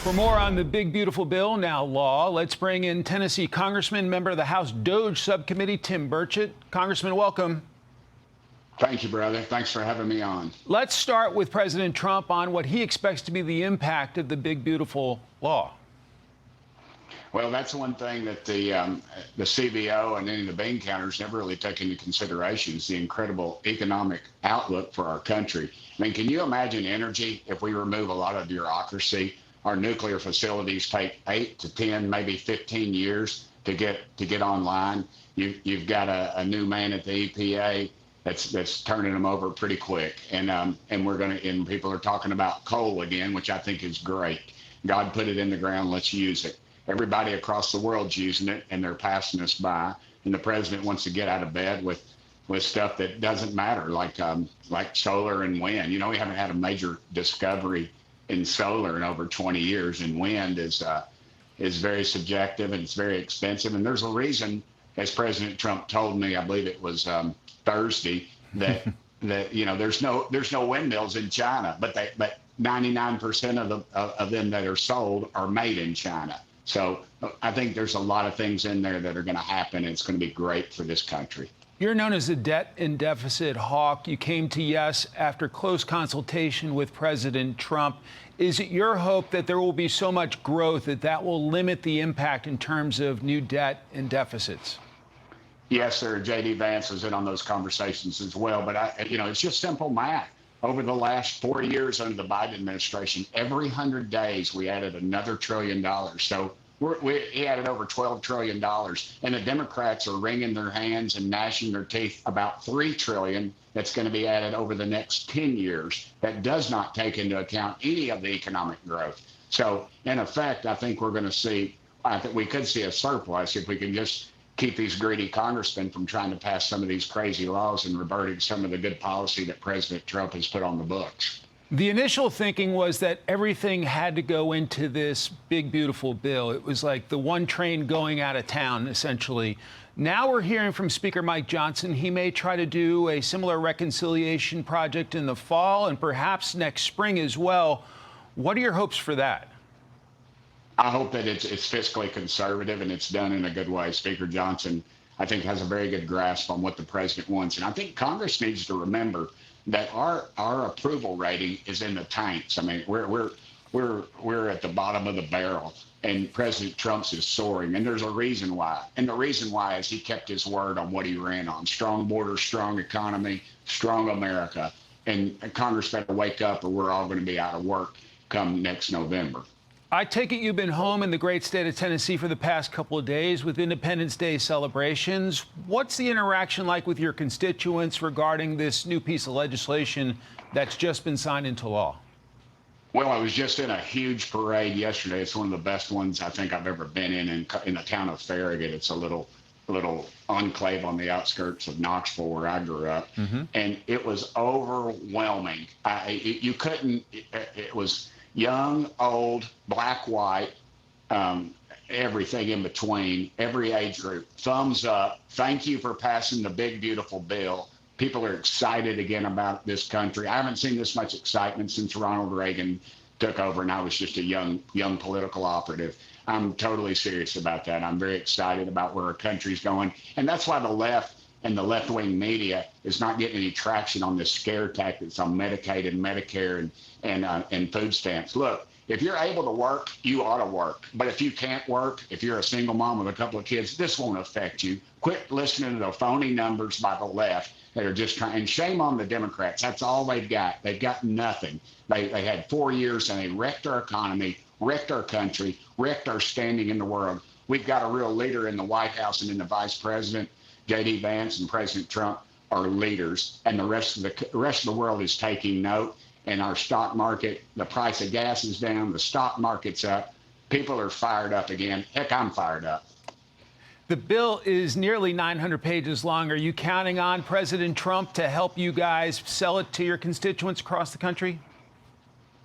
For more on the big, beautiful bill, now law, let's bring in Tennessee Congressman, member of the House DOJ Subcommittee, Tim Burchett. Congressman, welcome. Thank you, brother. Thanks for having me on. Let's start with President Trump on what he expects to be the impact of the big, beautiful law. Well, that's one thing that the CBO and any of the bean counters never really took into consideration is the incredible economic outlook for our country. I mean, can you imagine energy if we remove a lot of bureaucracy? Our nuclear facilities take 8 to 10, maybe 15 years to get online. You've got a new man at the EPA that's turning them over pretty quick, and people are talking about coal again, which I think is great. God put it in the ground. Let's use it. Everybody across the world's using it, and they're passing us by. And the president wants to get out of bed with stuff that doesn't matter, like solar and wind. You know, we haven't had a major discovery in solar in over 20 years, and wind is very subjective and it's very expensive. And there's a reason, as President Trump told me, I believe it was Thursday, that you know there's no windmills in China, but 99% of them that are sold are made in China. So I think there's a lot of things in there that are going to happen, and it's going to be great for this country. You're known as a debt and deficit hawk. You came to yes after close consultation with President Trump. Is it your hope that there will be so much growth that will limit the impact in terms of new debt and deficits? Yes, sir. J.D. Vance was in on those conversations as well. But, it's just simple math. Over the last 4 years under the Biden administration, every 100 days we added another $1 trillion. So he added over $12 trillion. And the Democrats are wringing their hands and gnashing their teeth about $3 trillion that's going to be added over the next 10 years. That does not take into account any of the economic growth. So, in effect, I think we could see a surplus if we can just keep these greedy congressmen from trying to pass some of these crazy laws and reverting some of the good policy that President Trump has put on the books. The initial thinking was that everything had to go into this big, beautiful bill. It was like the one train going out of town, essentially. Now we're hearing from Speaker Mike Johnson he may try to do a similar reconciliation project in the fall and perhaps next spring as well. What are your hopes for that? I hope that it's fiscally conservative and it's done in a good way. Speaker Johnson, I think, has a very good grasp on what the president wants. And I think Congress needs to remember that our approval rating is in the tanks. I mean, we're at the bottom of the barrel, and President Trump's is soaring. And there's a reason why. And the reason why is he kept his word on what he ran on: strong borders, strong economy, strong America. And Congress better wake up, or we're all going to be out of work come next November. I take it you've been home in the great state of Tennessee for the past couple of days with Independence Day celebrations. What's the interaction like with your constituents regarding this new piece of legislation that's just been signed into law? Well, I was just in a huge parade yesterday. It's one of the best ones I think I've ever been in the town of Farragut. It's a little enclave on the outskirts of Knoxville where I grew up. Mm-hmm. And it was overwhelming. It was young, old, black, white, everything in between, every age group. Thumbs up. Thank you for passing the big, beautiful bill. People are excited again about this country. I haven't seen this much excitement since Ronald Reagan took over and I was just a young political operative. I'm totally serious about that. I'm very excited about where our country's going. And that's why the left and the left-wing media is not getting any traction on this scare tactics on Medicaid and Medicare and food stamps. Look, if you're able to work, you ought to work. But if you can't work, if you're a single mom with a couple of kids, this won't affect you. Quit listening to the phony numbers by the left that are just trying. And shame on the Democrats. That's all they've got. They've got nothing. They had 4 years and they wrecked our economy, wrecked our country, wrecked our standing in the world. We've got a real leader in the White House and in the vice president. J.D. Vance and President Trump are leaders, and the rest of the world is taking note. And our stock market, the price of gas is down, the stock market's up. People are fired up again. Heck, I'm fired up. The bill is nearly 900 pages long. Are you counting on President Trump to help you guys sell it to your constituents across the country?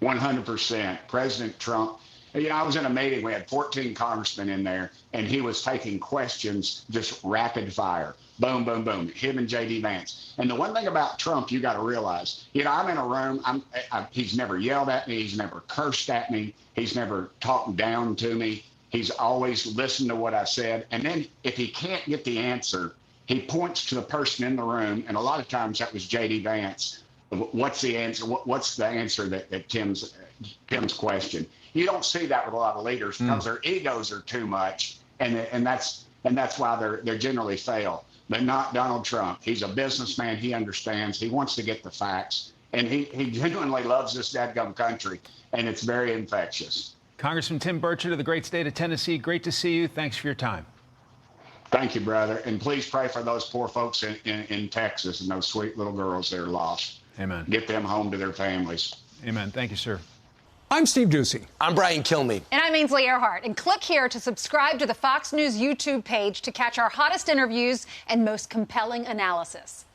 100%. President Trump You know, I was in a meeting. We had 14 congressmen in there, and he was taking questions just rapid fire. Boom, boom, boom. Him and J.D. Vance. And the one thing about Trump, you got to realize, you know, I'm in a room. He's never yelled at me. He's never cursed at me. He's never talked down to me. He's always listened to what I said. And then if he can't get the answer, he points to the person in the room. And a lot of times that was J.D. Vance. What's the answer? What's the answer that Tim's question? You don't see that with a lot of leaders because their egos are too much, and that's why they're generally fail. But not Donald Trump. He's a businessman. He understands. He wants to get the facts, and he genuinely loves this dadgum country, and it's very infectious. Congressman Tim Burchett of the great state of Tennessee, great to see you. Thanks for your time. Thank you, brother, and please pray for those poor folks in Texas and those sweet little girls that are lost. Amen. Get them home to their families. Amen. Thank you, sir. I'm Steve Doocy. I'm Brian Kilmeade. And I'm Ainsley Earhart. And click here to subscribe to the Fox News YouTube page to catch our hottest interviews and most compelling analysis.